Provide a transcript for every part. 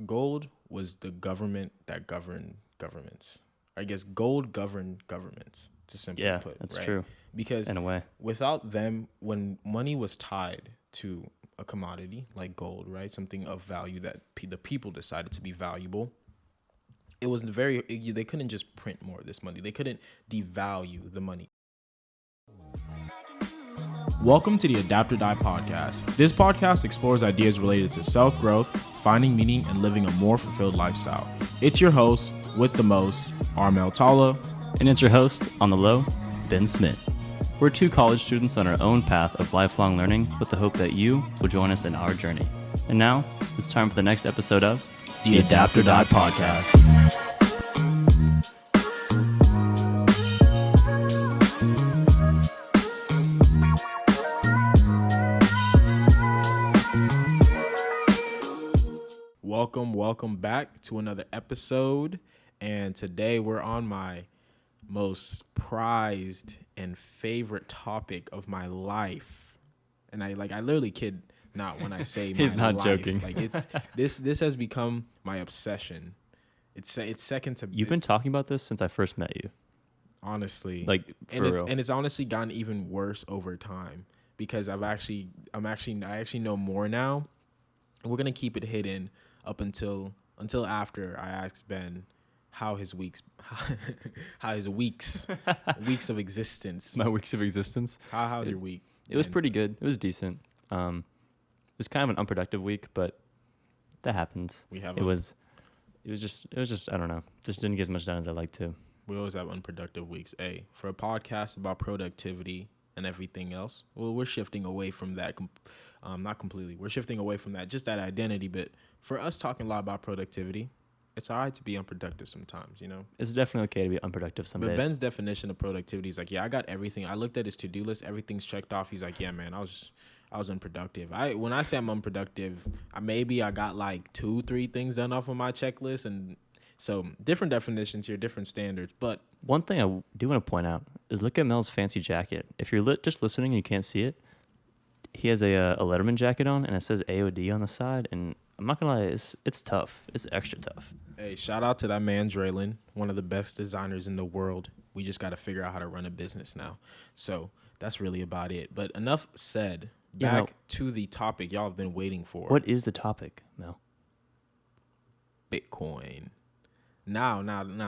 gold was the government that governed governments. I guess gold governed governments, to simply put, that's right? true. Because In a way. without them, when money was tied to a commodity like gold, right, something of value that the people decided to be valuable, it was they couldn't just print more of this money. They couldn't devalue the money. Welcome to the Adapt or Die podcast. This podcast explores ideas related to self-growth, finding meaning, and living a more fulfilled lifestyle. It's your host, with the most, Armel Tala. And it's your host, on the low, Ben Smith. We're two college students on our own path of lifelong learning with the hope that you will join us in our journey. And now, it's time for the next episode of The Adapt or Die podcast. Welcome back to another episode, and today we're on my most prized and favorite topic of my life. And I literally kid not when I say He's my not life. joking. Like this has become my obsession. It's second to You've been talking about this since I first met you. honestly, Like, for real. and it's honestly gotten even worse over time because I actually know more now. We're gonna keep it hidden up until after I ask Ben how his weeks weeks of existence. My weeks of existence. How's your week? It was pretty good. It was decent. It was kind of an unproductive week, but that happens. It was just I don't know. Just didn't get as much done as I'd like to. We always have unproductive weeks. Hey, for a podcast about productivity and everything else, well, we're shifting away from that. Not completely. We're shifting away from that, just that identity. But for us talking a lot about productivity, it's all right to be unproductive sometimes, you know? It's definitely okay to be unproductive some But days. Ben's definition of productivity is like, yeah, I got everything. I looked at his to-do list. Everything's checked off. He's like, yeah, man, I was unproductive. When I say I'm unproductive, I got like 2-3 things done off of my checklist. And so different definitions here, different standards. But One thing I do want to point out is look at Mel's fancy jacket. If you're just listening and you can't see it, he has a Letterman jacket on, and it says AOD on the side. And I'm not going to lie, it's tough. It's extra tough. hey, shout out to that man, Draylon, one of the best designers in the world. We just got to figure out how to run a business now. So that's really about it. But enough said. Back to the topic y'all have been waiting for. What is the topic, Mel? Bitcoin. Now,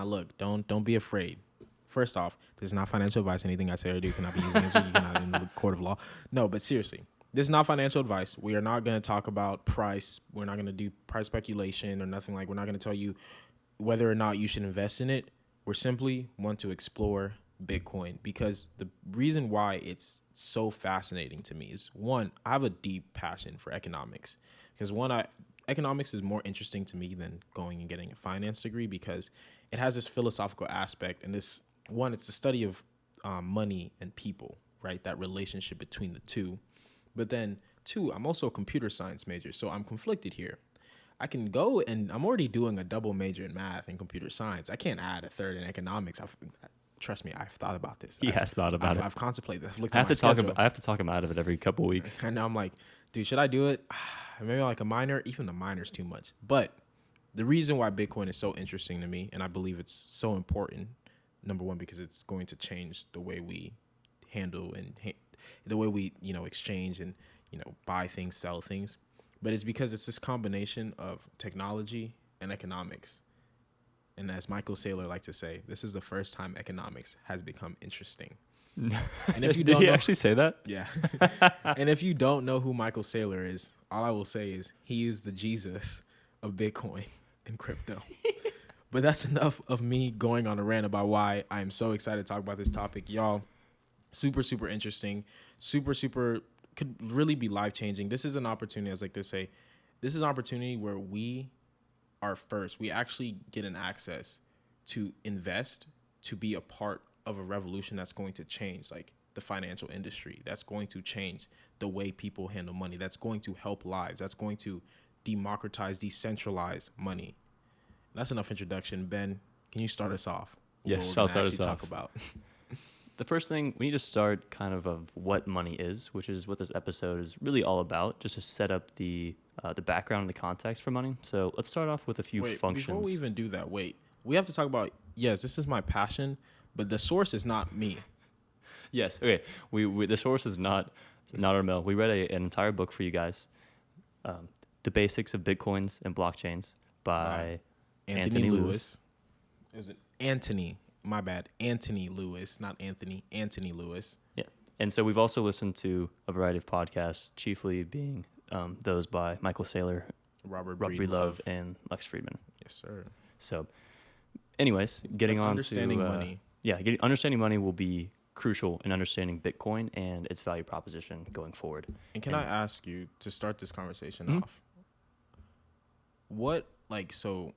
look, don't be afraid. First off, this is not financial advice. Anything I say or do cannot be used against you. You cannot in the court of law. No, but seriously, this is not financial advice. We are not going to talk about price. We're not going to do price speculation or nothing like. We're not going to tell you whether or not you should invest in it. We're simply want to explore Bitcoin because the reason why it's so fascinating to me is, one, I have a deep passion for economics because economics is more interesting to me than going and getting a finance degree because it has this philosophical aspect and this one, it's the study of money and people, right? That relationship between the two. But then two, I'm also a computer science major, so I'm conflicted here. I can go and I'm already doing a double major in math and computer science. I can't add a third in economics. Trust me, I've thought about this. He has thought about it. I've contemplated this. I have to talk him out of it every couple weeks. And now I'm like, dude, should I do it? Maybe like a minor. Even a minor's too much. But the reason why Bitcoin is so interesting to me, and I believe it's so important, number one, because it's going to change the way we handle and the way we, exchange and, buy things, sell things. But it's because it's this combination of technology and economics. And as Michael Saylor likes to say, this is the first time economics has become interesting. And if you don't Did he actually say that? Yeah. And if you don't know who Michael Saylor is, all I will say is he is the Jesus of Bitcoin and crypto. But that's enough of me going on a rant about why I am so excited to talk about this topic. Y'all, super, super interesting. Super, super could really be life-changing. This is an opportunity, as I like to say, this is an opportunity where we are first. We actually get an access to invest, to be a part of a revolution that's going to change, like the financial industry. That's going to change the way people handle money. That's going to help lives. That's going to democratize, decentralize money. That's enough introduction. Ben, can you start us off? Yes, I'll start us off. Talk about. The first thing, we need to start kind of what money is, which is what this episode is really all about, just to set up the the background and the context for money. So let's start off with a few Wait, functions. before we even do that, we have to talk about, yes, this is my passion, but the source is not me. Yes. Okay. We the source is not our mill. We read an entire book for you guys, The Basics of Bitcoins and Blockchains by Anthony Lewis. Is it Antony? My bad. Antony Lewis, not Anthony. Antony Lewis. Yeah. And so we've also listened to a variety of podcasts, chiefly being those by Michael Saylor, Robert Breedlove, and Lex Friedman. Yes, sir. So, anyways, getting on understanding to money. Yeah, understanding money will be crucial in understanding Bitcoin and its value proposition going forward. And can I ask you to start this conversation off? So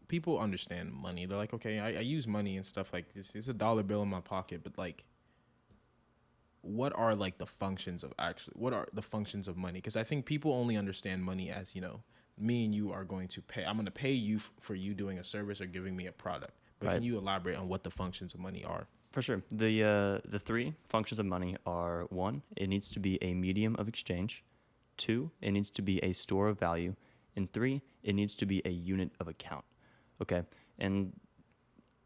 people understand money. They're like, okay, I use money and stuff like this. It's a dollar bill in my pocket, but like, what are like the functions of money? Because I think people only understand money as, me and you are going to pay. I'm going to pay you for you doing a service or giving me a product. But Can you elaborate on what the functions of money are? For sure. The three functions of money are: one, it needs to be a medium of exchange; two, it needs to be a store of value; and three, it needs to be a unit of account. Okay. And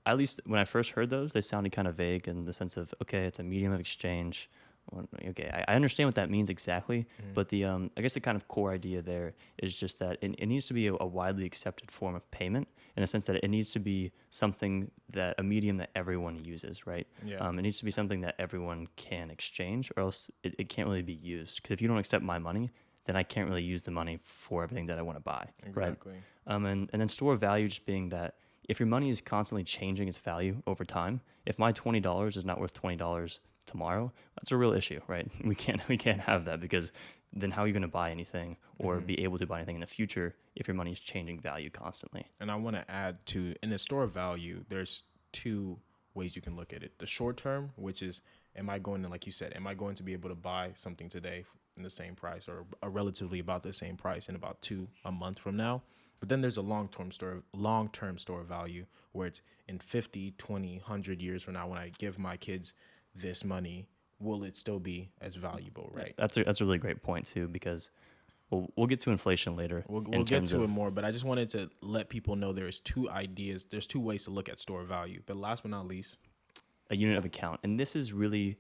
at least when I first heard those, they sounded kind of vague in the sense of, okay, it's a medium of exchange. Okay, I understand what that means exactly, but I guess the kind of core idea there is just that it needs to be a widely accepted form of payment, in the sense that it needs to be something a medium that everyone uses, right? Yeah. It needs to be something that everyone can exchange, or else it can't really be used. Because if you don't accept my money, then I can't really use the money for everything that I want to buy, exactly. right? And then store of value just being that if your money is constantly changing its value over time, if my $20 is not worth $20 tomorrow, that's a real issue, right? We can't have that, because then how are you going to buy anything or be able to buy anything in the future if your money is changing value constantly? And I want to add in the store of value, there's two ways you can look at it. The short term, which is, am I going to be able to buy something today in the same price or relatively about the same price in about a month from now? But then there's a long-term store of value where it's in 50, 20, 100 years from now, when I give my kids this money, will it still be as valuable, right? That's a really great point too, because we'll get to inflation later. We'll get to it more, but I just wanted to let people know there's two ways to look at store of value. But last but not least, a unit of account. And this is really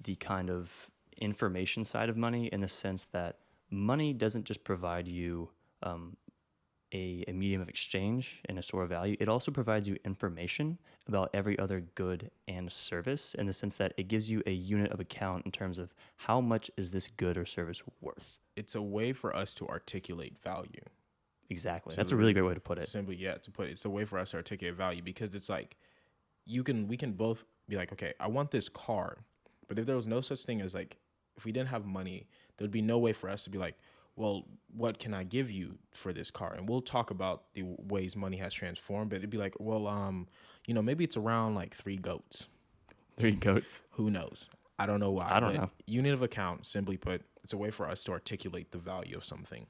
the kind of information side of money, in the sense that money doesn't just provide you a medium of exchange and a store of value. It also provides you information about every other good and service, in the sense that it gives you a unit of account in terms of how much is this good or service worth. It's a way for us to articulate value. Exactly. That's a really great way to put it. It's a way for us to articulate value, because it's like we can both be like, okay, I want this car, but if there was no such thing as like, if we didn't have money, there'd be no way for us to be like, well, what can I give you for this car? And we'll talk about the ways money has transformed, but it'd be like, well, maybe it's around like 3 goats. 3 goats? Who knows? I don't know why. I don't know. Unit of account, simply put, it's a way for us to articulate the value of something.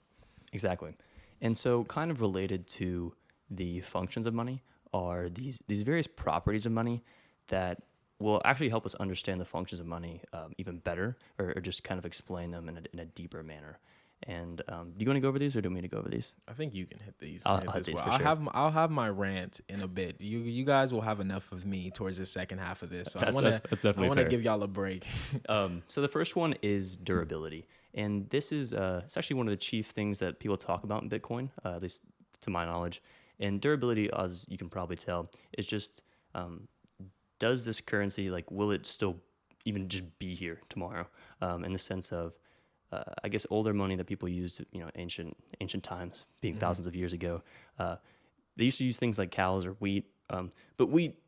Exactly. And so kind of related to the functions of money are these various properties of money that will actually help us understand the functions of money even better, or just kind of explain them in a deeper manner. And do you want to go over these, or do you want me to go over these? I think you can hit these. I'll hit these for sure. I'll have my rant in a bit. You guys will have enough of me towards the second half of this. So that's definitely I want to give y'all a break. So the first one is durability, and this is it's actually one of the chief things that people talk about in Bitcoin, at least to my knowledge. And durability, as you can probably tell, is just does this currency, like, will it still even just be here tomorrow? In the sense of I guess older money that people used, ancient times, being thousands of years ago, they used to use things like cows or wheat. But wheat,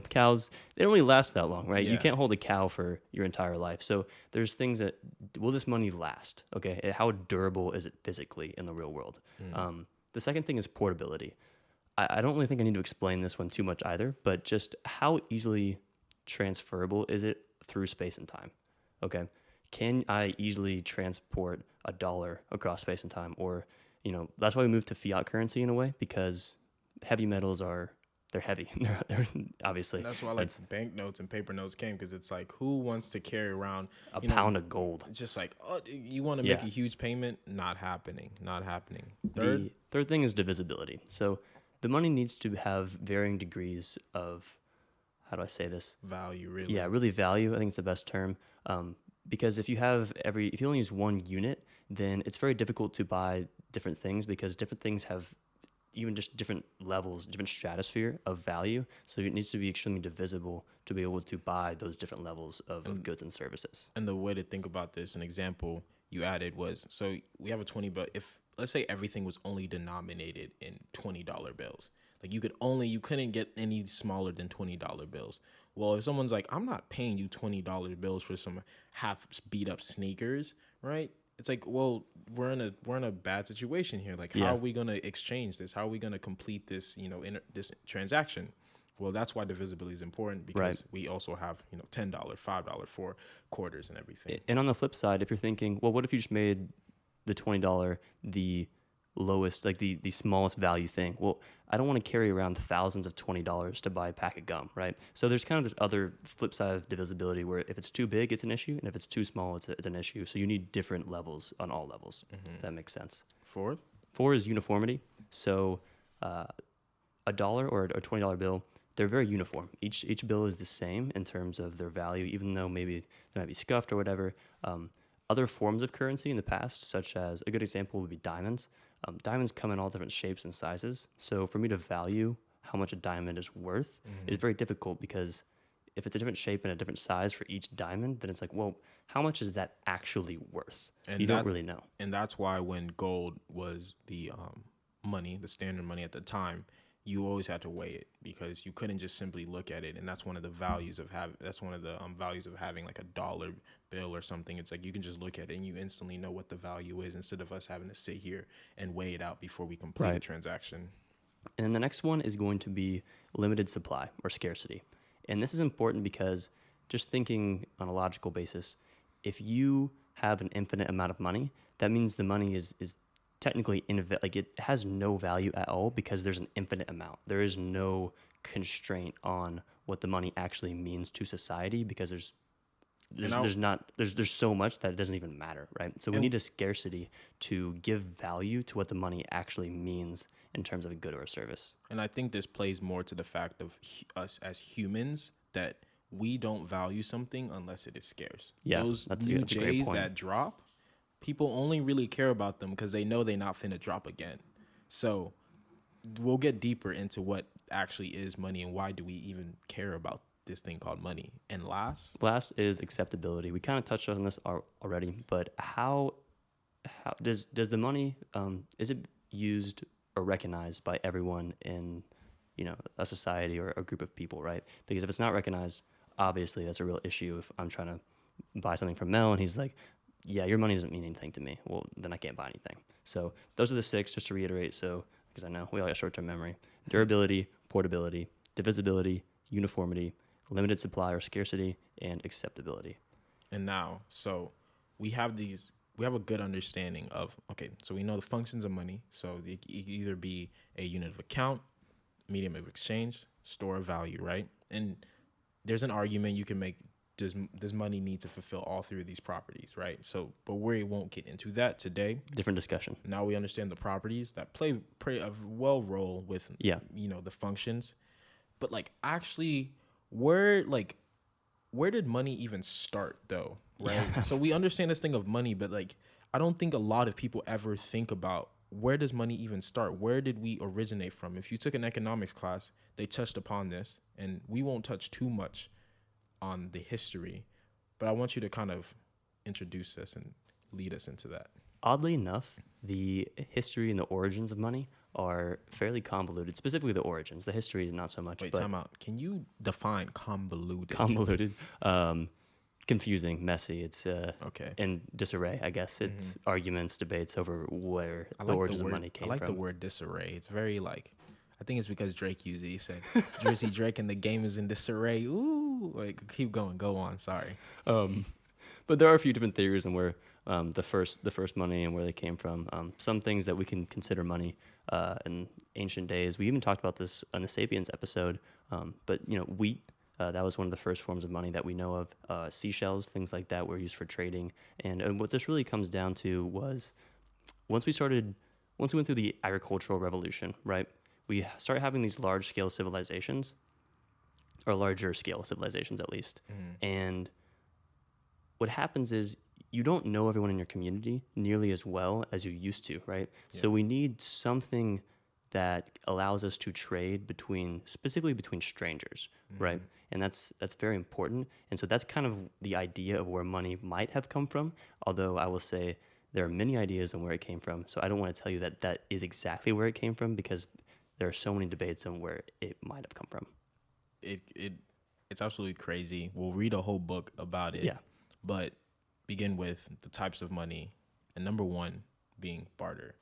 cows, they don't really last that long, right? Yeah. You can't hold a cow for your entire life. So there's things that, will this money last? Okay, how durable is it physically in the real world? The second thing is portability. I don't really think I need to explain this one too much either, but just how easily transferable is it through space and time? Okay. Can I easily transport $1 across space and time? Or, that's why we moved to fiat currency in a way, because heavy metals are they're heavy. They're obviously. And that's why like banknotes and paper notes came, because it's like, who wants to carry around a pound of gold? Just like, oh, you want to make a huge payment? Not happening. Not happening. The third thing is divisibility. So the money needs to have varying degrees of, how do I say this? Value, really. Yeah, really value. I think it's the best term. Because if you only use one unit, then it's very difficult to buy different things, because different things have even just different levels, different stratosphere of value. So it needs to be extremely divisible to be able to buy those different levels of goods and services. And the way to think about this, an example you added was, so we have a 20, but if let's say everything was only denominated in $20 bills, like you couldn't get any smaller than $20 bills. Well, if someone's like, I'm not paying you $20 bills for some half beat up sneakers, right? It's like, well, we're in a bad situation here. Like, how are we going to exchange this? How are we going to complete this, this transaction? Well, that's why divisibility is important, because we also have, $10, $5 for quarters and everything. And on the flip side, if you're thinking, well, what if you just made the $20 the lowest, like the smallest value thing? Well, I don't want to carry around thousands of $20 to buy a pack of gum, right? So there's kind of this other flip side of divisibility, where if it's too big, it's an issue, and if it's too small, it's an issue. So you need different levels on all levels. If that makes sense. Four is uniformity. So a dollar or a $20 bill, they're very uniform. Each bill is the same in terms of their value, even though maybe they might be scuffed or whatever. Other forms of currency in the past, such as, a good example would be diamonds. Diamonds come in all different shapes and sizes. So for me to value how much a diamond is worth is very difficult, because if it's a different shape and a different size for each diamond, then it's like, well, how much is that actually worth? And you don't really know. And that's why when gold was the money, the standard money at the time, you always had to weigh it, because you couldn't just simply look at it. And that's one of the values of having like a dollar bill or something. It's like you can just look at it and you instantly know what the value is, instead of us having to sit here and weigh it out before we complete a transaction. And then the next one is going to be limited supply or scarcity. And this is important because, just thinking on a logical basis, if you have an infinite amount of money, that means the money is technically it has no value at all, because there's an infinite amount. There is no constraint on what the money actually means to society, because there's so much that it doesn't even matter, right? So we need a scarcity to give value to what the money actually means in terms of a good or a service. And I think this plays more to the fact of us as humans, that we don't value something unless it is scarce. Yeah, those that's new a great J's point. that drop, people only really care about them because they know they're not finna drop again. So we'll get deeper into what actually is money and why do we even care about this thing called money. And last is acceptability. We kind of touched on this already, but how does the money, is it used or recognized by everyone in a society or a group of people, right? Because if it's not recognized, obviously that's a real issue. If I'm trying to buy something from Mel and he's like, yeah, your money doesn't mean anything to me, well, then I can't buy anything. So those are the 6, just to reiterate, so because I know we all got short-term memory: durability, portability, divisibility, uniformity, limited supply or scarcity, and acceptability. And now, so we have a good understanding of, okay, so we know the functions of money. So it can either be a unit of account, medium of exchange, store of value, right? And there's an argument you can make, does money need to fulfill all 3 of these properties, right? So, but we won't get into that today. Different discussion. Now we understand the properties that play a well role with, the functions. But like, actually, where did money even start though, right? Yeah. So we understand this thing of money, but like, I don't think a lot of people ever think about, where does money even start? Where did we originate from? If you took an economics class, they touched upon this, and we won't touch too much on the history, but I want you to kind of introduce us and lead us into that. Oddly enough, the history and the origins of money are fairly convoluted, specifically the origins. The history, not so much. Wait, time out. Can you define convoluted? Convoluted. Confusing, messy. It's in disarray, I guess. It's arguments, debates over where the origins of money came from. I like the word disarray. It's very like, I think it's because Drake used it. He said, Jersey Drake and the game is in disarray. Ooh, like, keep going. Go on. Sorry. But there are a few different theories on where the first money and where they came from. Some things that we can consider money in ancient days. We even talked about this on the Sapiens episode. But wheat. That was one of the first forms of money that we know of. Seashells, things like that, were used for trading. And what this really comes down to was once we went through the agricultural revolution, right? We started having these large scale civilizations, or larger scale civilizations at least. And what happens is you don't know everyone in your community nearly as well as you used to, right? Yeah. So we need something that allows us to trade specifically between strangers, right? And that's very important. And so that's kind of the idea of where money might have come from. Although I will say there are many ideas on where it came from. So I don't want to tell you that that is exactly where it came from, because there are so many debates on where it might have come from. It's absolutely crazy. We'll read a whole book about it. Yeah. But begin with the types of money, and number one being barter.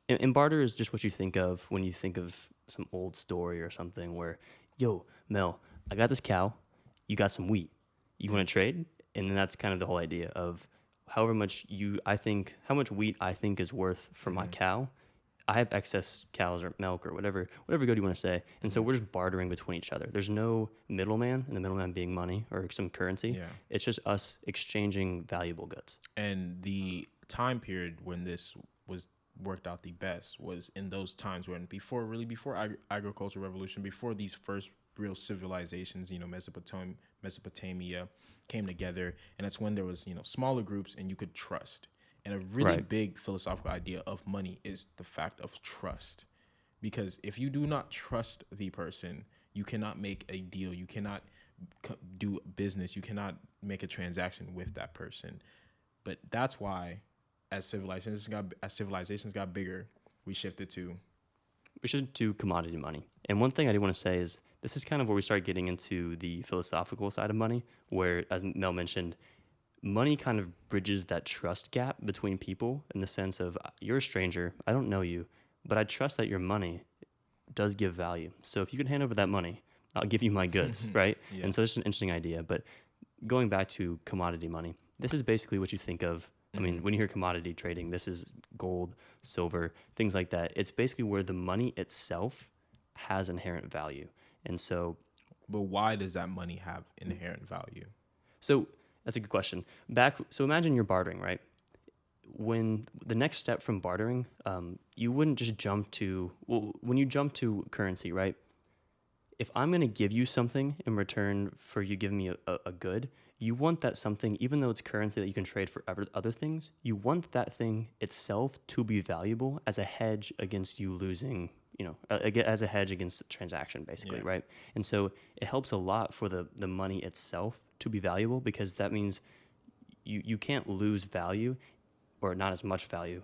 And barter is just what you think of when you think of some old story or something where, yo, Mel, I got this cow, you got some wheat. You want to trade? And then that's kind of the whole idea of how much wheat I think is worth for my cow. I have excess cows or milk or whatever good you want to say. And so we're just bartering between each other. There's no middleman, and the middleman being money or some currency. Yeah. It's just us exchanging valuable goods. And the time period when this was worked out the best was in those times when before agricultural revolution, before these first real civilizations, Mesopotamia came together, and it's when there was, smaller groups and you could trust. And a really big philosophical idea of money is the fact of trust. Because if you do not trust the person, you cannot make a deal, you cannot do business, you cannot make a transaction with that person. But that's why as civilizations got bigger, we shifted to commodity money. And one thing I do want to say is this is kind of where we start getting into the philosophical side of money, where, as Mel mentioned, money kind of bridges that trust gap between people in the sense of, you're a stranger, I don't know you, but I trust that your money does give value. So if you can hand over that money, I'll give you my goods, right? Yeah. And so this is an interesting idea. But going back to commodity money, this is basically what you think of. I mean, when you hear commodity trading, this is gold, silver, things like that. It's basically where the money itself has inherent value. And so... But why does that money have inherent value? So that's a good question. So imagine you're bartering, right? When the next step from bartering, you wouldn't just when you jump to currency, right? If I'm going to give you something in return for you giving me a good, you want that something, even though it's currency that you can trade for other things, you want that thing itself to be valuable as a hedge against you losing, as a hedge against the transaction, basically, right? And so it helps a lot for the money itself to be valuable, because that means you can't lose value, or not as much value,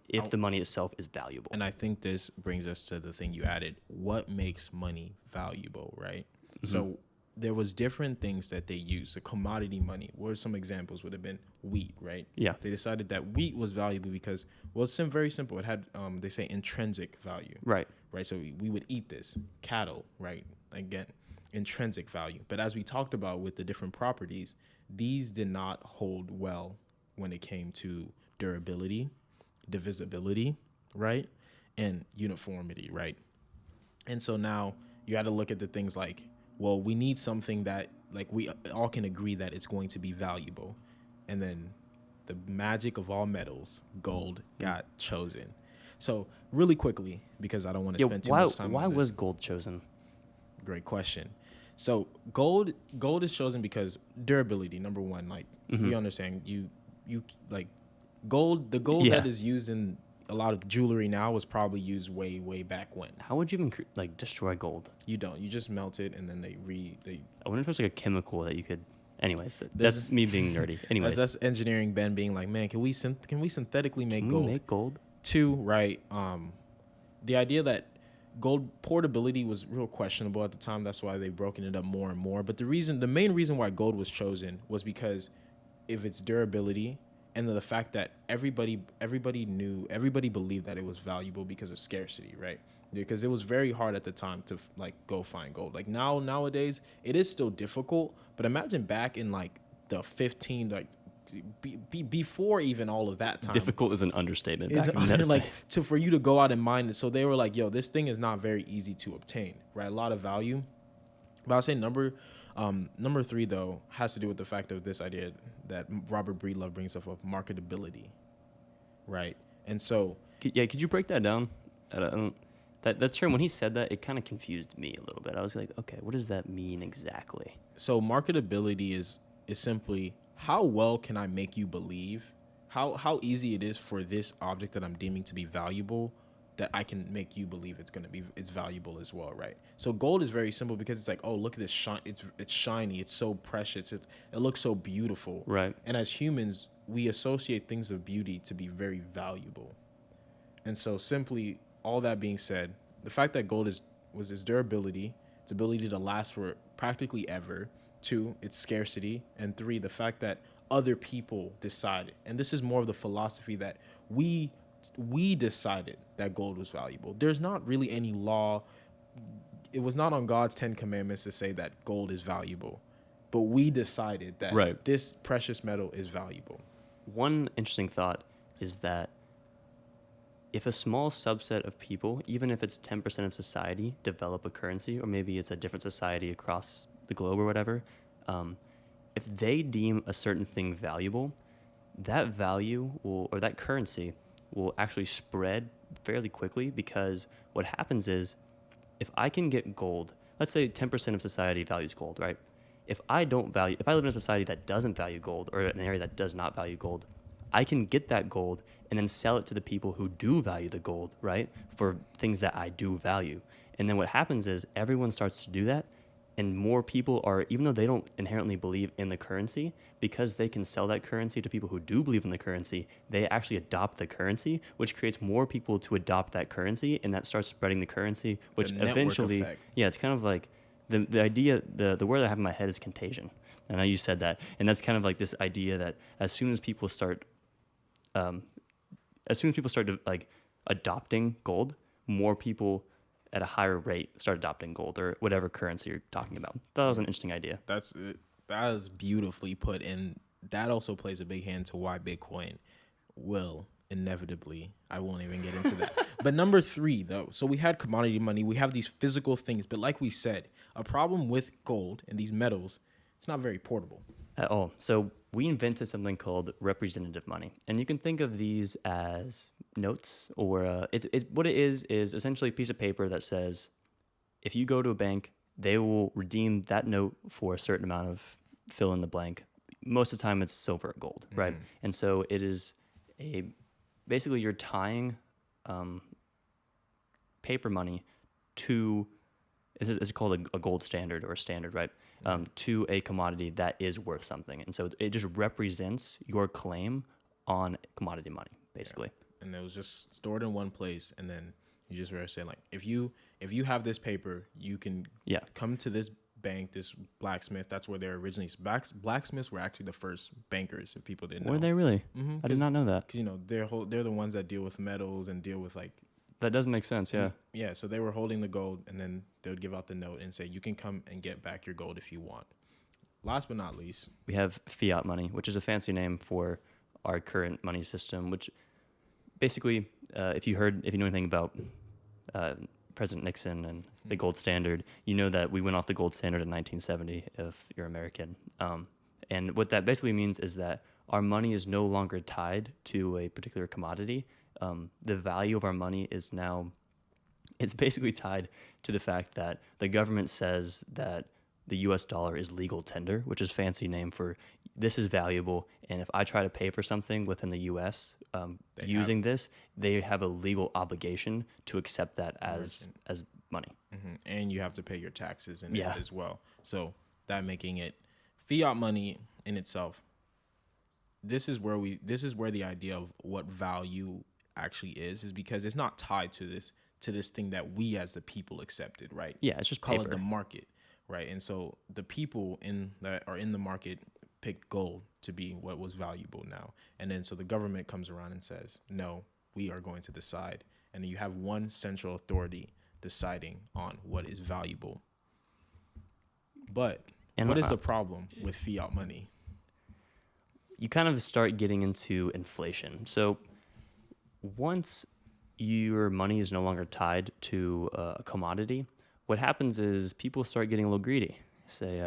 if the money itself is valuable. And I think this brings us to the thing you added. What makes money valuable, right? Mm-hmm. So there was different things that they used. So commodity money, what are some examples? Would have been wheat, right? Yeah. They decided that wheat was valuable because, well, it's very simple. It had, they say, intrinsic value. Right. Right. So we would eat this. Cattle, right? Again, intrinsic value. But as we talked about with the different properties, these did not hold well when it came to durability, divisibility, right? And uniformity, right? And so now you got to look at the things like, well, we need something that like we all can agree that it's going to be valuable. And then the magic of all metals, gold, got chosen. So really quickly, because I don't want to spend too much time on this. Why was gold chosen? Great question. So gold is chosen because durability, number one. Like we understand you like gold. The gold that is used in a lot of jewelry now was probably used way back when. How would you even destroy gold? You don't. You just melt it and then they. I wonder if it's like a chemical that you could. Anyways, that's me being nerdy. Anyways, that's engineering Ben being like, man, can we synthetically make gold? Can we make gold? Two, right? The idea that gold portability was real questionable at the time. That's why they've broken it up more and more. But the main reason why gold was chosen was because of its durability and the fact that everybody believed that it was valuable because of scarcity, right? Because it was very hard at the time to go find gold. Like nowadays, it is still difficult. But imagine back in the before even all of that time. Difficult is an understatement. Is Back in those like days. for you to go out and mine it. So they were like, yo, this thing is not very easy to obtain, right? A lot of value. But I'll say number 3 though has to do with the fact of this idea that Robert Breedlove brings up of marketability, right? And so Could you break that down? I don't, that term, when he said that, it kind of confused me a little bit. I was like, okay, what does that mean exactly? so marketability is simply how well can I make you believe, how easy it is for this object that I'm deeming to be valuable, that I can make you believe it's valuable as well, right? So gold is very simple because it's like, oh, look at this shine, it's shiny, it's so precious, it looks so beautiful, Right. And as humans, we associate things of beauty to be very valuable. And so simply, all that being said, the fact that gold was its durability, its ability to last for practically ever. 2, its scarcity. And 3, the fact that other people decided. And this is more of the philosophy that we decided that gold was valuable. There's not really any law. It was not on God's 10 commandments to say that gold is valuable. But we decided that Right. this precious metal is valuable. One interesting thought is that if a small subset of people, even if it's 10% of society, develop a currency, or maybe it's a different society across the globe or whatever, if they deem a certain thing valuable, that value will, or that currency will actually spread fairly quickly, because what happens is, if I can get gold, let's say 10% of society values gold, right? If I live in a society that doesn't value gold, or an area that does not value gold, I can get that gold and then sell it to the people who do value the gold, right? For things that I do value. And then what happens is everyone starts to do that, and more people are, even though they don't inherently believe in the currency, because they can sell that currency to people who do believe in the currency, they actually adopt the currency, which creates more people to adopt that currency, and that starts spreading the currency, which eventually, effect. yeah, it's kind of like the idea, the word I have in my head is contagion. I know you said that, and that's kind of like this idea that as soon as people start like adopting gold, more people at a higher rate start adopting gold, or whatever currency you're talking about. That was an interesting idea. That is beautifully put, and that also plays a big hand to why Bitcoin will inevitably. I won't even get into that. But number 3, though, so we had commodity money, we have these physical things, but like we said, a problem with gold and these metals, it's not very portable At all. So we invented something called representative money, and you can think of these as notes, or it's what it is essentially a piece of paper that says, if you go to a bank, they will redeem that note for a certain amount of fill in the blank. Most of the time, it's silver or gold, right? And so it is basically you're tying paper money to, it's called a gold standard, or a standard, right? To a commodity that is worth something. And so it just represents your claim on commodity money, basically. Yeah. And it was just stored in one place, and then you just were saying, like, if you have this paper, you can come to this bank, this blacksmith. That's where they're originally. Blacksmiths were actually the first bankers, if people didn't know. Were they really? Mm-hmm, I did not know that. Because they're the ones that deal with metals and deal with like. That does make sense, yeah. Yeah, so they were holding the gold, and then they would give out the note and say, you can come and get back your gold if you want. Last but not least, we have fiat money, which is a fancy name for our current money system, which basically, if you know anything about President Nixon and the gold standard, you know that we went off the gold standard in 1970, if you're American. And what that basically means is that our money is no longer tied to a particular commodity. The value of our money is now, it's basically tied to the fact that the government says that the US dollar is legal tender, which is a fancy name for this is valuable, and if I try to pay for something within the US using this, they have a legal obligation to accept that as money. Mm-hmm. And you have to pay your taxes in it as well. So that making it fiat money in itself. This is where the idea of what value actually is because it's not tied to this thing that we as the people accepted, right? Yeah, it's just call paper. it the market, right? And so the people that are in the market picked gold to be what was valuable now, and then so the government comes around and says, no, we are going to decide, and then you have one central authority deciding on what is valuable. But what is the problem with fiat money? you kind of start getting into inflation. So once your money is no longer tied to a commodity, what happens is people start getting a little greedy. Say,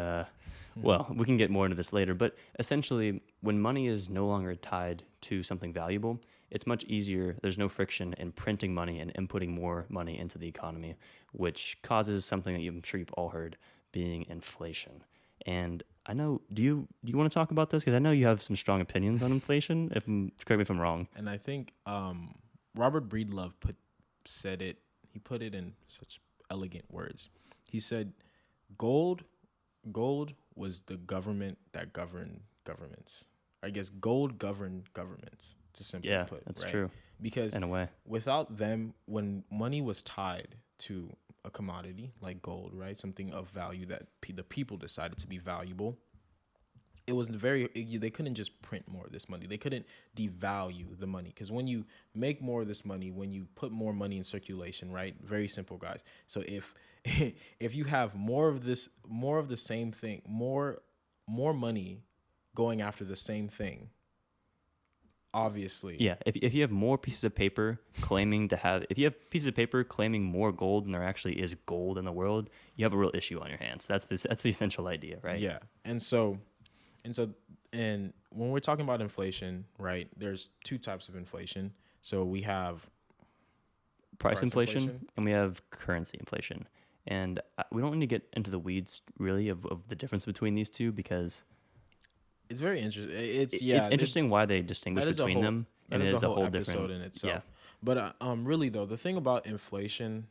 well, we can get more into this later, but essentially, when money is no longer tied to something valuable, it's much easier. There's no friction in printing money and inputting more money into the economy, which causes something that I'm sure you've all heard, being inflation. And I know, do you want to talk about this? Because I know you have some strong opinions on inflation. Correct me if I'm wrong. And I think Robert Breedlove said it. He put it in such elegant words. He said, "Gold was the government that governed governments. I guess gold governed governments." To simply put, that's right? true. Because in a way, without them, when money was tied to a commodity like gold, right, something of value that the people decided to be valuable, it was they couldn't just print more of this money. They couldn't devalue the money, because when you make more of this money, when you put more money in circulation, right? Very simple, guys. So if if you have more of the same thing, more money going after the same thing, obviously. yeah. If you have more pieces of paper if you have pieces of paper claiming more gold than there actually is gold in the world, you have a real issue on your hands. That's the essential idea, right? Yeah, and when we're talking about inflation, right? There's two types of inflation. So we have Price inflation and we have currency inflation. And we don't need to get into the weeds really of the difference between these two, because it's very interesting. It's interesting why they distinguish between them, and it is a whole episode different in itself. Yeah. But really though, the thing about inflation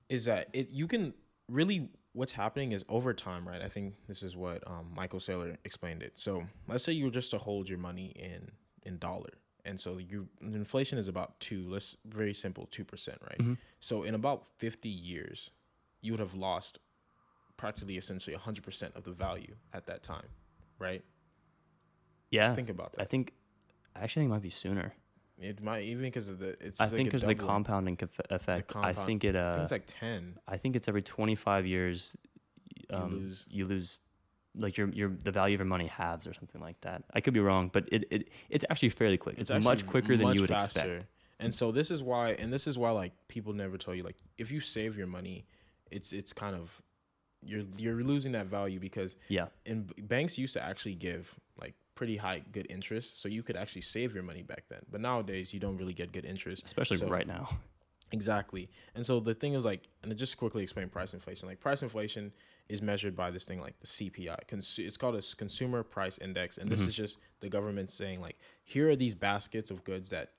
is that you can really, what's happening is over time, right? I think this is what Michael Saylor explained it. So let's say you're just to hold your money in dollar, and so inflation is about very simple 2%, right? Mm-hmm. So in about 50 years, you would have lost practically essentially 100% of the value at that time, right? Yeah. Just think about that. I actually think it might be sooner. It might, even because of I think because of the compounding effect. I think it's like 10. I think it's every 25 years you lose like the value of your money halves or something like that. I could be wrong, but it's actually fairly quick. It's much quicker than you would expect. And so this is why like people never tell you, like, if you save your money, it's kind of you're losing that value, because banks used to actually give like pretty high good interest, so you could actually save your money back then. But nowadays you don't really get good interest, especially right now. Exactly. And so the thing is, like, and to just quickly explain price inflation, like price inflation is measured by this thing like the CPI. It's called a Consumer Price Index, and this is just the government saying, like, here are these baskets of goods that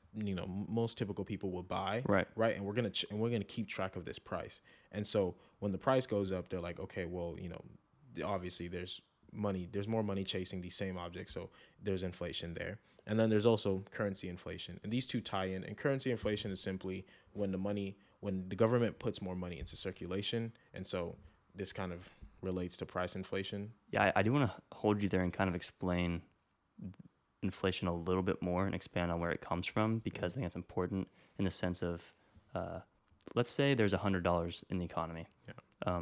most typical people will buy, right, and we're gonna keep track of this price. And so when the price goes up, they're like, okay, well, obviously there's more money chasing these same objects, so there's inflation there. And then there's also currency inflation, and these two tie in. And currency inflation is simply when the government puts more money into circulation, and so this kind of relates to price inflation. Yeah, I do want to hold you there and kind of explain inflation a little bit more and expand on where it comes from, because I think it's important in the sense of, let's say there's $100 in the economy. Yeah.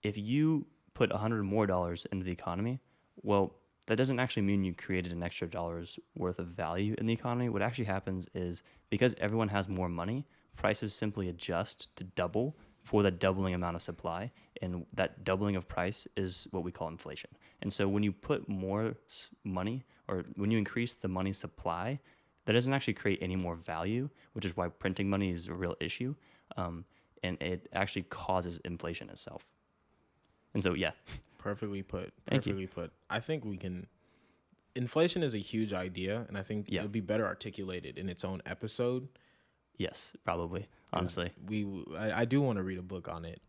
If you put $100 more into the economy, well, that doesn't actually mean you created an extra dollar's worth of value in the economy. What actually happens is, because everyone has more money, prices simply adjust to double for the doubling amount of supply, and that doubling of price is what we call inflation. And so when you put more money, or when you increase the money supply, that doesn't actually create any more value, which is why printing money is a real issue, and it actually causes inflation itself. And so, yeah. Perfectly put. Perfectly put. I think inflation is a huge idea, and I think it would be better articulated in its own episode. Yes, probably. Honestly, I do want to read a book on it.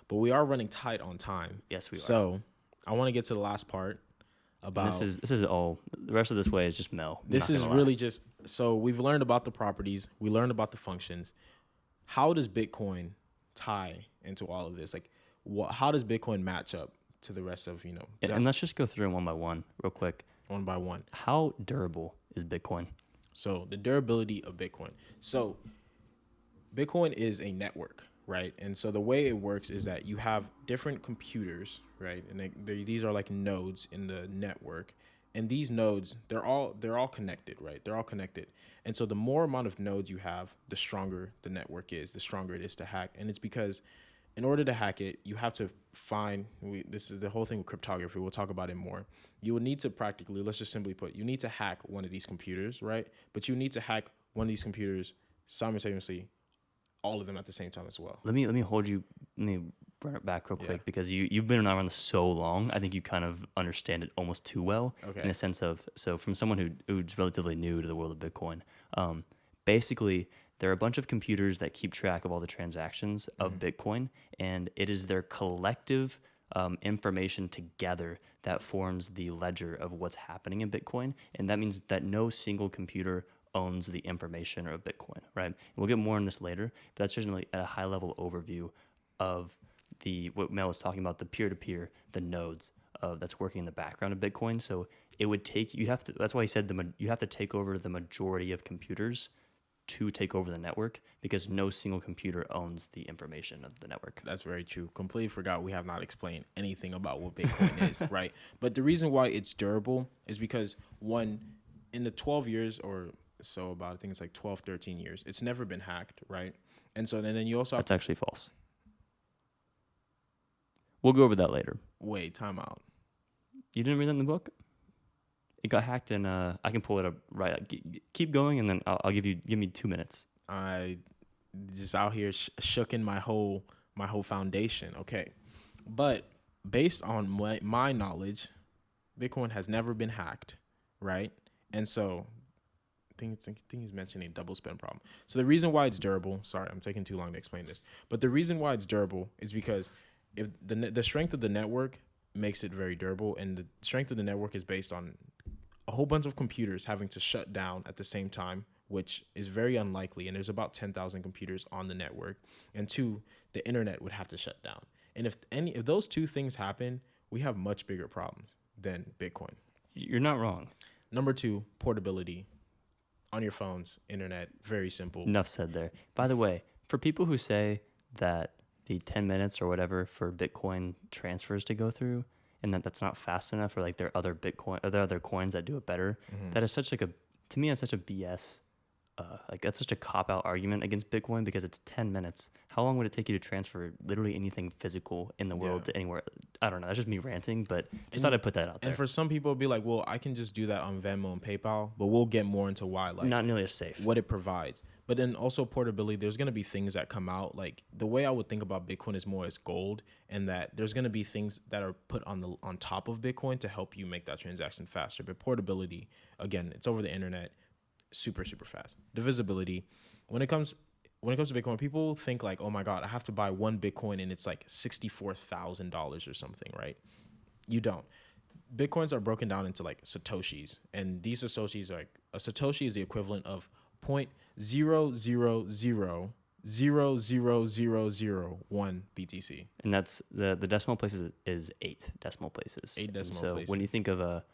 But we are running tight on time. Yes, we are. So I want to get to the last part about. And this is all. The rest of this way is just Mel. This is really just. So we've learned about the properties. We learned about the functions. How does Bitcoin tie into all of this? Like, how does Bitcoin match up to the rest of And let's just go through them one by one, real quick. One by one. How durable is Bitcoin? So the durability of Bitcoin. So Bitcoin is a network, right? And so the way it works is that you have different computers, right? And these are like nodes in the network. And these nodes, they're all connected, right? They're all connected. And so the more amount of nodes you have, the stronger the network is, the stronger it is to hack. And it's because in order to hack it, you have to find, this is the whole thing with cryptography. We'll talk about it more. You will need to practically, let's just simply put, you need to hack one of these computers, right? But you need to hack one of these computers simultaneously, all of them at the same time as well. Let me hold you. Let me run it back real quick because you've been around this so long. I think you kind of understand it almost too well. Okay. In a sense of, so from someone who's relatively new to the world of Bitcoin, basically there are a bunch of computers that keep track of all the transactions of Bitcoin, and it is their collective information together that forms the ledger of what's happening in Bitcoin, and that means that no single computer owns the information of Bitcoin, right? And we'll get more on this later, but that's just like at a high level overview of what Mel was talking about, the peer-to-peer, the nodes that's working in the background of Bitcoin. So it would take, that's why he said you have to take over the majority of computers to take over the network, because no single computer owns the information of the network. That's very true. Completely forgot we have not explained anything about what Bitcoin is, right? But the reason why it's durable is because one, in the 12 years or so about, I think it's like 12, 13 years, it's never been hacked, right? And so then you also have That's actually false. We'll go over that later. Wait, time out. You didn't read that in the book? It got hacked, and I can pull it up right. Keep going, and then I'll give me 2 minutes. I just out here shooking my whole foundation. Okay, but based on my knowledge, Bitcoin has never been hacked, right? And so I think he's mentioning a double spend problem. So the reason why it's durable, sorry, I'm taking too long to explain this, but the reason why it's durable is because if the strength of the network makes it very durable, and the strength of the network is based on a whole bunch of computers having to shut down at the same time, which is very unlikely. And there's about 10,000 computers on the network. And two, the internet would have to shut down. And if those two things happen, we have much bigger problems than Bitcoin. You're not wrong. Number two, portability on your phones, internet, very simple. Enough said there. By the way, for people who say that the 10 minutes or whatever for Bitcoin transfers to go through, and that's not fast enough, or like there are other Bitcoin, or there are other coins that do it better. That is such like to me, that's such a BS. Like that's such a cop-out argument against Bitcoin, because it's 10 minutes. How long would it take you to transfer literally anything physical in the world to anywhere? I don't know. That's just me ranting, but I thought I'd put that out there. And for some people, it'd be like, well, I can just do that on Venmo and PayPal, but we'll get more into why. Like, not nearly as safe. What it provides. But then also portability, there's going to be things that come out. Like the way I would think about Bitcoin is more as gold, and that there's going to be things that are put on top of Bitcoin to help you make that transaction faster. But portability, again, it's over the internet, super, super fast. Divisibility, when it comes to Bitcoin, people think like, oh my God, I have to buy one Bitcoin and it's like $64,000 or something, right? You don't. Bitcoins are broken down into like Satoshis, and these Satoshis are like, a Satoshi is the equivalent of 0.0000001 BTC. And that's the decimal places is 8 decimal places. 8 decimal places. So when you think of a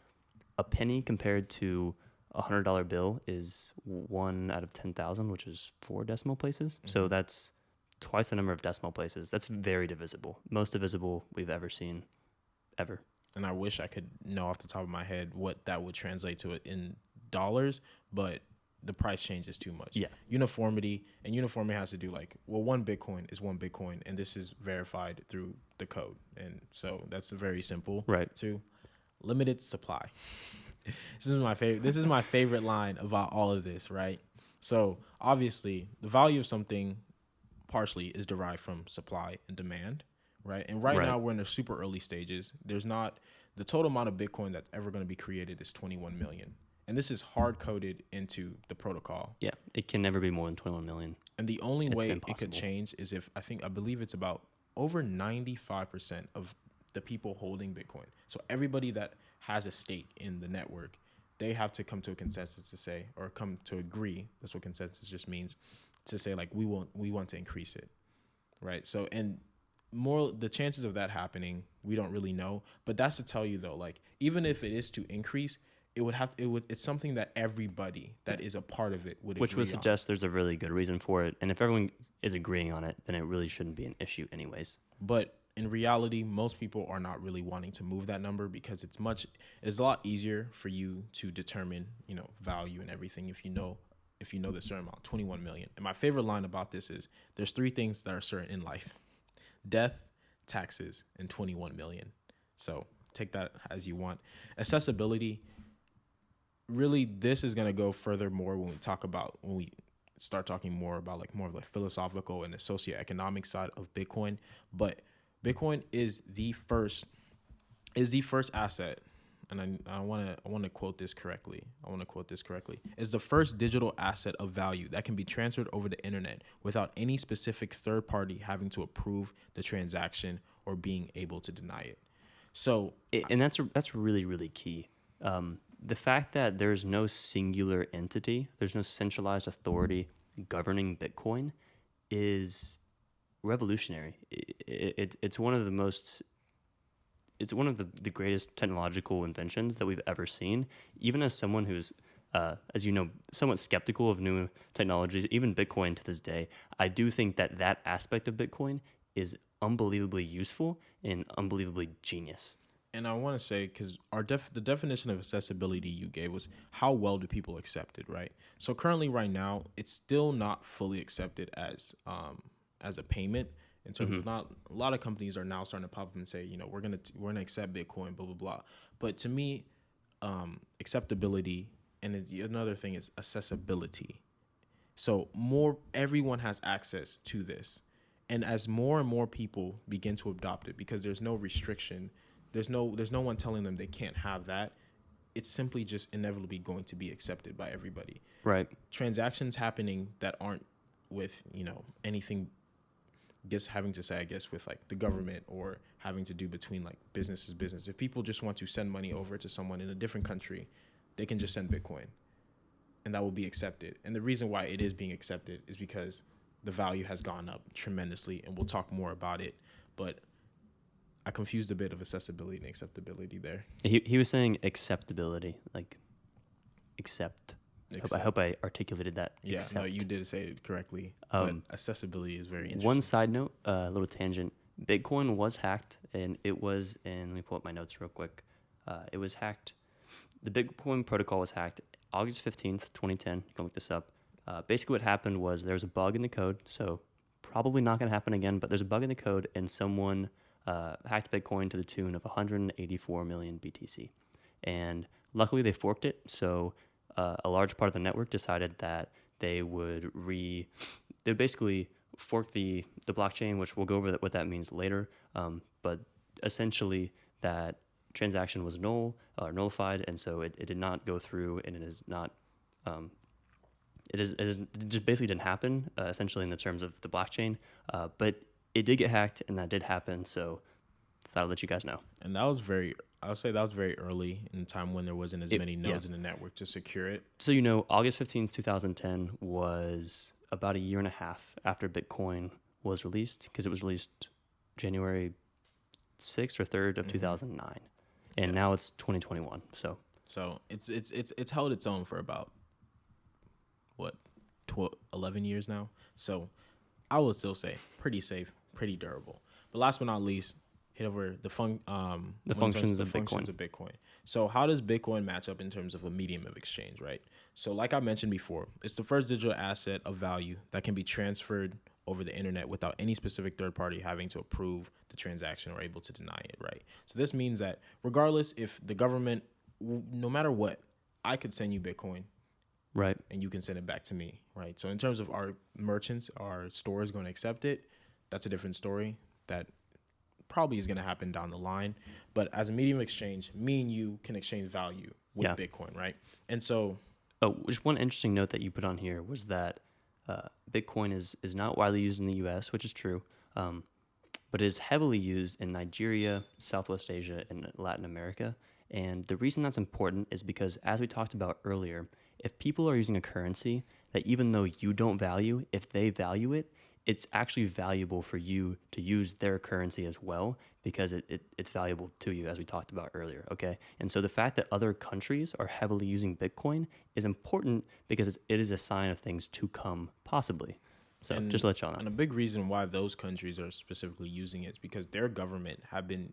penny compared to $100 bill is 1 out of 10,000, which is 4 decimal places. Mm-hmm. So that's twice the number of decimal places. That's very divisible. Most divisible we've ever seen, ever. And I wish I could know off the top of my head what that would translate to in dollars, but the price change is too much. Yeah. Uniformity has to do like, well, one Bitcoin is one Bitcoin, and this is verified through the code. And so that's very simple. Right. To limited supply. This is my favorite line about all of this, right? So obviously the value of something partially is derived from supply and demand, right? And right now we're in the super early stages. There's not, the total amount of Bitcoin that's ever going to be created is 21 million. And this is hard coded into the protocol. Yeah, it can never be more than 21 million. And the only way it could change is if I believe it's about over 95% of the people holding Bitcoin. So everybody that has a stake in the network, they have to come to a consensus to say, or come to agree. That's what consensus just means, to say like, we want to increase it, right? So, and more the chances of that happening, we don't really know. But that's to tell you though, like even if it is to increase, it's something that everybody that is a part of it would Which agree would on. suggest there's a really good reason for it. And if everyone is agreeing on it, then it really shouldn't be an issue anyways. But in reality, most people are not really wanting to move that number because it's a lot easier for you to determine, value and everything if you know the certain amount, 21 million. And my favorite line about this is there's three things that are certain in life: death, taxes, and 21 million. So take that as you want. Accessibility, really, this is going to go further more when we start talking more about more of the philosophical and the socioeconomic side of Bitcoin. But Bitcoin is the first asset, and I want to quote this correctly. Is the first digital asset of value that can be transferred over the internet without any specific third party having to approve the transaction or being able to deny it. So, and that's really, really key. The fact that there's no singular entity, there's no centralized authority governing Bitcoin is revolutionary. It's one of the greatest technological inventions that we've ever seen. Even as someone who's, as you know, somewhat skeptical of new technologies, even Bitcoin to this day, I do think that aspect of Bitcoin is unbelievably useful and unbelievably genius. And I want to say, because the definition of accessibility you gave was how well do people accept it, right? So currently, right now, it's still not fully accepted as a payment. In terms of not a lot of companies are now starting to pop up and say, we're gonna accept Bitcoin, blah blah blah. But to me, acceptability and another thing is accessibility. So everyone has access to this, and as more and more people begin to adopt it, because there's no restriction, there's no one telling them they can't have that. It's simply just inevitably going to be accepted by everybody. Right. Transactions happening that aren't with anything just having to say, I guess, with the government or having to do between business. If people just want to send money over to someone in a different country, they can just send Bitcoin and that will be accepted. And the reason why it is being accepted is because the value has gone up tremendously, and we'll talk more about it. But I confused a bit of accessibility and acceptability there. He was saying acceptability, accept. I hope I articulated that. Yeah, accept. no, you did say it correctly. But accessibility is very interesting. One side note, a little tangent. Bitcoin was hacked, and it was in. Let me pull up my notes real quick. It was hacked. The Bitcoin protocol was hacked August 15th, 2010. You can look this up. Basically, what happened was there was a bug in the code, so probably not going to happen again, but there's a bug in the code, and someone hacked Bitcoin to the tune of 184 million BTC. And luckily, they forked it, so a large part of the network decided that they would basically fork the blockchain, which we'll go over what that means later. But essentially, that transaction was nullified, and so it did not go through, and it is not. It just basically didn't happen. Essentially, in the terms of the blockchain, but it did get hacked, and that did happen. So, thought I'd let you guys know. And I would say that was very early in the time when there wasn't as many nodes in the network to secure it. So, August 15th, 2010 was about a year and a half after Bitcoin was released, because it was released January 6th or 3rd of 2009. And now it's 2021. So it's held its own for about 11 years now. So I would still say pretty safe, pretty durable. But last but not least, hit over the functions of Bitcoin. So how does Bitcoin match up in terms of a medium of exchange, right? So like I mentioned before, it's the first digital asset of value that can be transferred over the internet without any specific third party having to approve the transaction or able to deny it, right? So this means that regardless if the government, no matter what, I could send you Bitcoin, right, and you can send it back to me, right? So in terms of our merchants, our stores going to accept it, that's a different story. That probably is going to happen down the line. But as a medium of exchange, me and you can exchange value with Bitcoin, right? And so... just one interesting note that you put on here was that Bitcoin is not widely used in the U.S., which is true, but it is heavily used in Nigeria, Southwest Asia, and Latin America. And the reason that's important is because, as we talked about earlier, if people are using a currency that even though you don't value, if they value it, it's actually valuable for you to use their currency as well because it's valuable to you, as we talked about earlier. Okay. And so the fact that other countries are heavily using Bitcoin is important because it is a sign of things to come, possibly. So just to let y'all know. And a big reason why those countries are specifically using it is because their government have been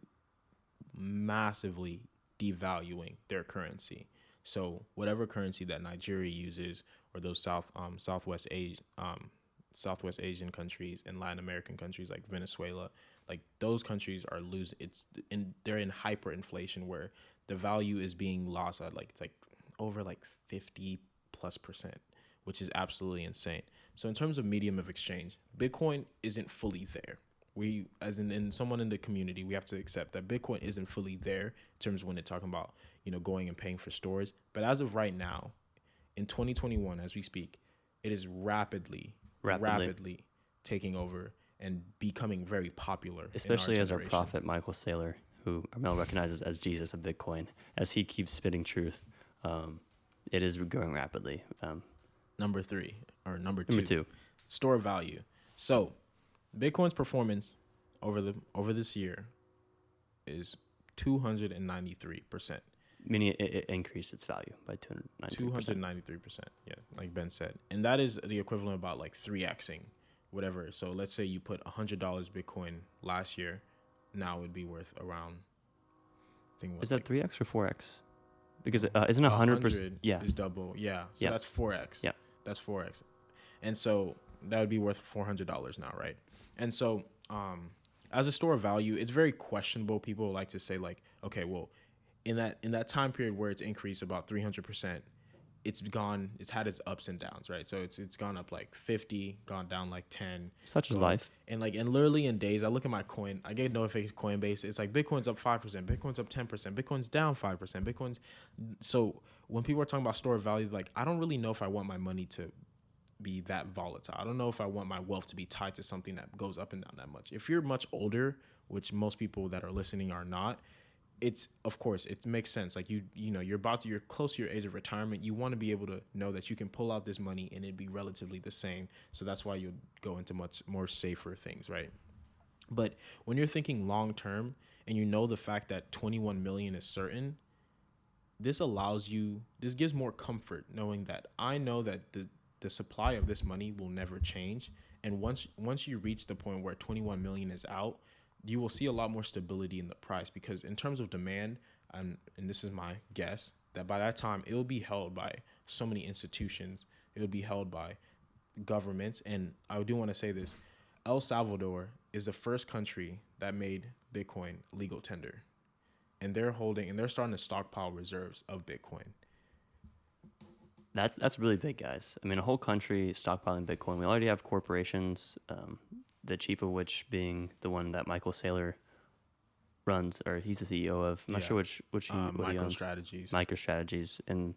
massively devaluing their currency. So whatever currency that Nigeria uses, or those Southwest Asian countries and Latin American countries like Venezuela, like those countries are losing. They're in hyperinflation where the value is being lost at it's like over like 50+%, which is absolutely insane. So in terms of medium of exchange, Bitcoin isn't fully there. We, as in someone in the community, we have to accept that Bitcoin isn't fully there in terms of when they're talking about, going and paying for stores. But as of right now, in 2021, as we speak, it is rapidly taking over and becoming very popular. Especially as our prophet, Michael Saylor, who Mel recognizes as Jesus of Bitcoin, as he keeps spitting truth, it is growing rapidly. Number two, store value. So Bitcoin's performance over this year is 293%. Meaning it increased its value by 293%. 293%, yeah, like Ben said. And that is the equivalent of about like 3xing, whatever. So let's say you put $100 Bitcoin last year, now it would be worth around, is that 3x or 4x? Because isn't 100%? Yeah. Is double, yeah. So that's 4x. Yeah. That's 4x. And so that would be worth $400 now, right? And so as a store of value, it's very questionable. People like to say like, okay, well, in that time period where it's increased about 300%, it's had its ups and downs, right? So it's gone up like 50, gone down like 10. Such is life. And literally in days, I look at my coin, I get notification Coinbase. It's like Bitcoin's up 5%, Bitcoin's up 10%, Bitcoin's down 5%, so when people are talking about store of value, like I don't really know if I want my money to be that volatile. I don't know if I want my wealth to be tied to something that goes up and down that much. If you're much older, which most people that are listening are not, of course it makes sense. Like you're close to your age of retirement. You want to be able to know that you can pull out this money and it'd be relatively the same. So that's why you go into much more safer things, right? But when you're thinking long term and the fact that 21 million is certain, this gives more comfort knowing that I know that the supply of this money will never change. And once you reach the point where 21 million is out, you will see a lot more stability in the price, because in terms of demand, and this is my guess, that by that time it will be held by so many institutions, it will be held by governments. And I do want to say this, El Salvador is the first country that made Bitcoin legal tender, and they're starting to stockpile reserves of Bitcoin. That's really big, guys. I mean, a whole country stockpiling Bitcoin. We already have corporations, the chief of which being the one that Michael Saylor runs, or he's the CEO of. I'm not sure which what he owns. MicroStrategies, and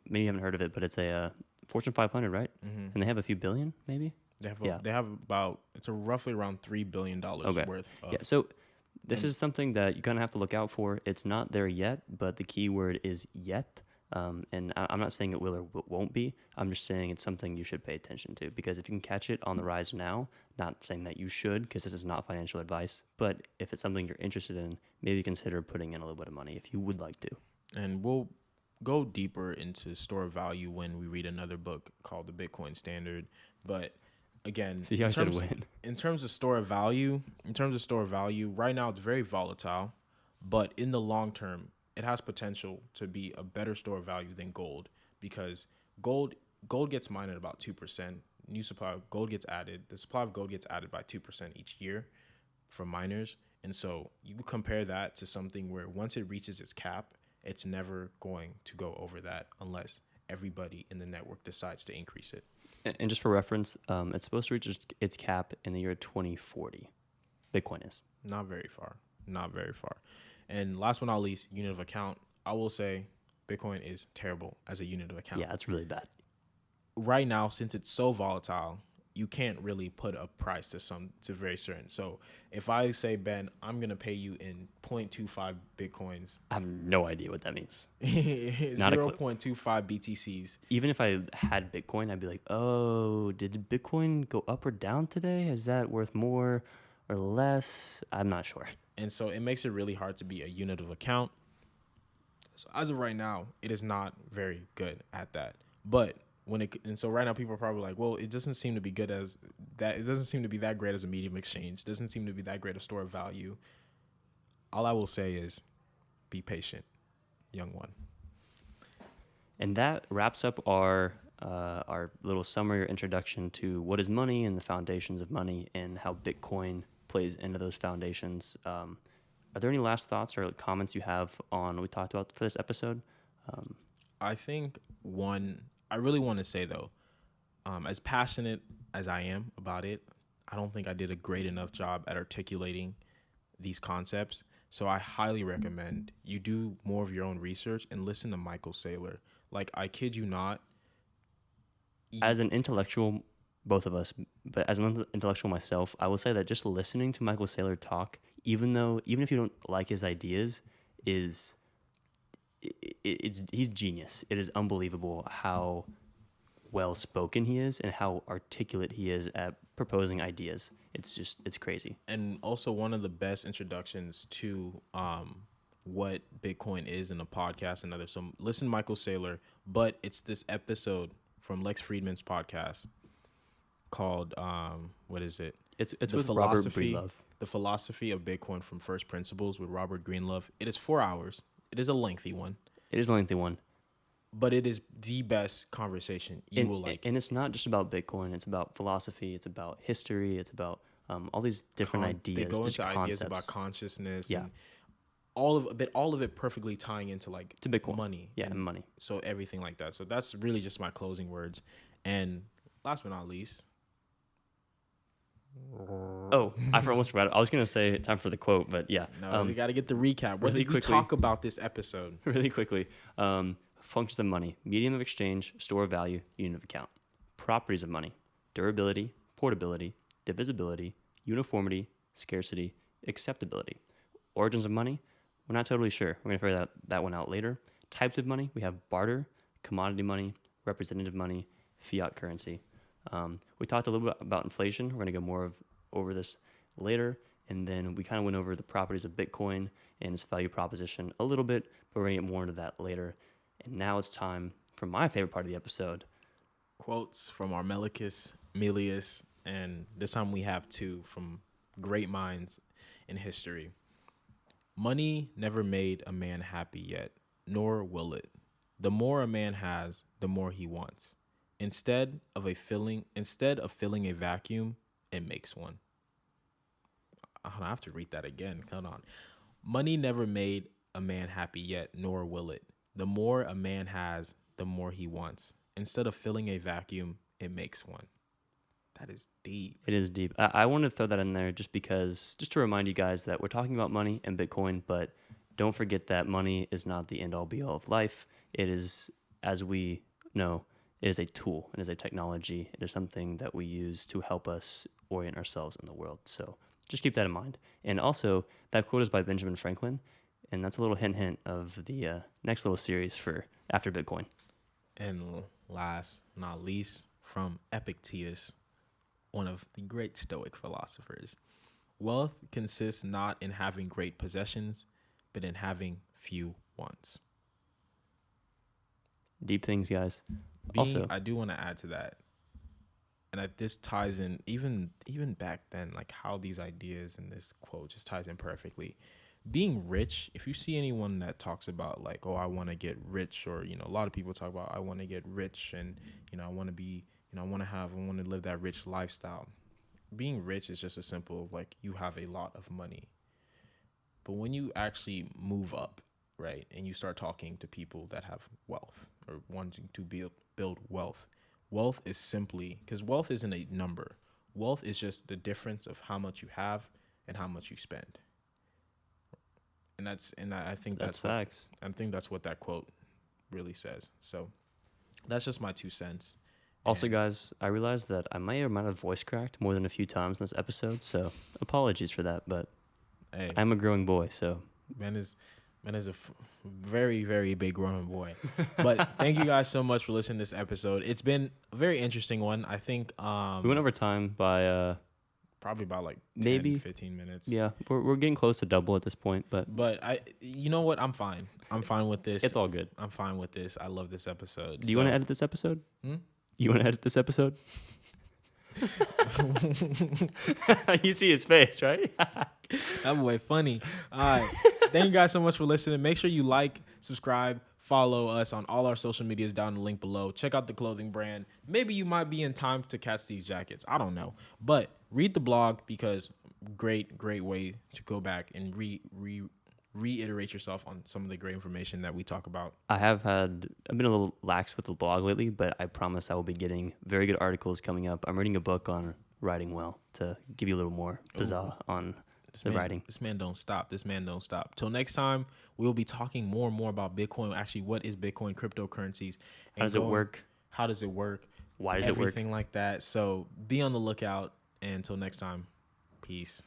maybe you haven't heard of it, but it's a Fortune 500, right? Mm-hmm. And they have a few billion, maybe. They have about, it's a roughly around $3 billion worth of. Yeah, so this is something that you're gonna have to look out for. It's not there yet, but the key word is yet. And I'm not saying it will or won't be. I'm just saying it's something you should pay attention to, because if you can catch it on the rise now, not saying that you should, because this is not financial advice, but if it's something you're interested in, maybe consider putting in a little bit of money if you would like to. And we'll go deeper into store of value when we read another book called The Bitcoin Standard. But again, in terms of store of value, right now it's very volatile, but in the long term, it has potential to be a better store of value than gold, because gold gets mined at about 2%. New supply of gold gets added. The supply of gold gets added by 2% each year from miners. And so you compare that to something where once it reaches its cap, it's never going to go over that unless everybody in the network decides to increase it. And just for reference, it's supposed to reach its cap in the year 2040. Bitcoin is. Not very far. And last but not least, unit of account. I will say Bitcoin is terrible as a unit of account. Yeah, it's really bad. Right now, since it's so volatile, you can't really put a price to very certain. So if I say, Ben, I'm gonna pay you in 0.25 bitcoins, I have no idea what that means. Not a clue. 0.25 BTCs. Even if I had Bitcoin, I'd be like, oh, did Bitcoin go up or down today? Is that worth more or less? I'm not sure. And so it makes it really hard to be a unit of account. So as of right now, it is not very good at that. But so right now people are probably like, well, it doesn't seem to be good as that. It doesn't seem to be that great as a medium exchange. It doesn't seem to be that great a store of value. All I will say is be patient, young one. And that wraps up our little summary or introduction to what is money and the foundations of money and how Bitcoin plays into those foundations. Are there any last thoughts or comments you have on what we talked about for this episode? I think I really want to say though, as passionate as I am about it, I don't think I did a great enough job at articulating these concepts. So I highly recommend you do more of your own research and listen to Michael Saylor. Like, I kid you not. As an intellectual, both of us, but as an intellectual myself, I will say that just listening to Michael Saylor talk, even if you don't like his ideas, he's genius. It is unbelievable how well spoken he is and how articulate he is at proposing ideas. It's crazy. And also one of the best introductions to what Bitcoin is in a podcast and others. So listen to Michael Saylor, but it's this episode from Lex Friedman's podcast called what is it? It's with Robert Breedlove. The Philosophy of Bitcoin from First Principles with Robert Greenlove. It is 4 hours. It is a lengthy one. But it is the best conversation you will like. And it's not just about Bitcoin. It's about philosophy. It's about history. It's about all these different ideas. They go into concepts. Ideas about consciousness. Yeah. And all of it perfectly tying into to Bitcoin. Money. Yeah, and money. So everything like that. So that's really just my closing words. And last but not least. Oh, I almost forgot. I was going to say time for the quote, but yeah. No, we got to get the recap. What did we talk about this episode? Really quickly. Functions of money: medium of exchange, store of value, unit of account. Properties of money: durability, portability, divisibility, uniformity, scarcity, acceptability. Origins of money: we're not totally sure. We're going to figure that one out later. Types of money: we have barter, commodity money, representative money, fiat currency. We talked a little bit about inflation. We're going to go more over this later. And then we kind of went over the properties of Bitcoin and its value proposition a little bit, but we're going to get more into that later. And now it's time for my favorite part of the episode. Quotes from Armelicus, Melius, and this time we have two from great minds in history. Money never made a man happy yet, nor will it. The more a man has, the more he wants. Instead of filling a vacuum, it makes one. I have to read that again. Hold on. Money never made a man happy yet, nor will it. The more a man has, the more he wants. Instead of filling a vacuum, it makes one. That is deep. It is deep. I wanted to throw that in there just to remind you guys that we're talking about money and Bitcoin, but don't forget that money is not the end all be all of life. It is, as we know, it is a tool. It is a technology. It is something that we use to help us orient ourselves in the world. So just keep that in mind. And also, that quote is by Benjamin Franklin, and that's a little hint of the next little series for After Bitcoin. And last, not least, from Epictetus, one of the great Stoic philosophers. Wealth consists not in having great possessions, but in having few wants. Deep things, guys. I do want to add to that, and that this ties in even back then, like how these ideas and this quote just ties in perfectly. Being rich, if you see anyone that talks about like, oh, I want to get rich, or a lot of people talk about I want to get rich, and I want to be, I want to live that rich lifestyle. Being rich is just a simple like you have a lot of money, but when you actually move up, right, and you start talking to people that have wealth or wanting to build wealth. Wealth is simply, because wealth isn't a number. Wealth is just the difference of how much you have and how much you spend. And I think that's facts. I think that's what that quote really says. So that's just my 2 cents. Also, And, guys, I realized that I may or might have voice cracked more than a few times in this episode, so apologies for that. But hey, I'm a growing boy, so man is very, very big grown boy. But thank you guys so much for listening to this episode. It's been a very interesting one. I think we went over time by probably about like 10, maybe 15 minutes. yeah, we're getting close to double at this point, but You know what? I'm fine. I'm fine with this. it's all good. I'm fine with this. I love this episode. Do you want to edit this episode? Hmm? You want to edit this episode? You see his face, right? That boy funny. All right. Thank you guys so much for listening. Make sure you like, subscribe, follow us on all our social medias down in the link below. Check out the clothing brand. Maybe you might be in time to catch these jackets. I don't know. But read the blog because great way to go back and reiterate yourself on some of the great information that we talk about. I've been a little lax with the blog lately, but I promise I will be getting very good articles coming up. I'm reading a book on writing well to give you a little more pizzazz on the writing. This man don't stop. Till next time, we'll be talking more and more about Bitcoin. Actually, what is Bitcoin, cryptocurrencies? How does it work? How does it work? Why does it work? Everything like that. So be on the lookout. And until next time, peace.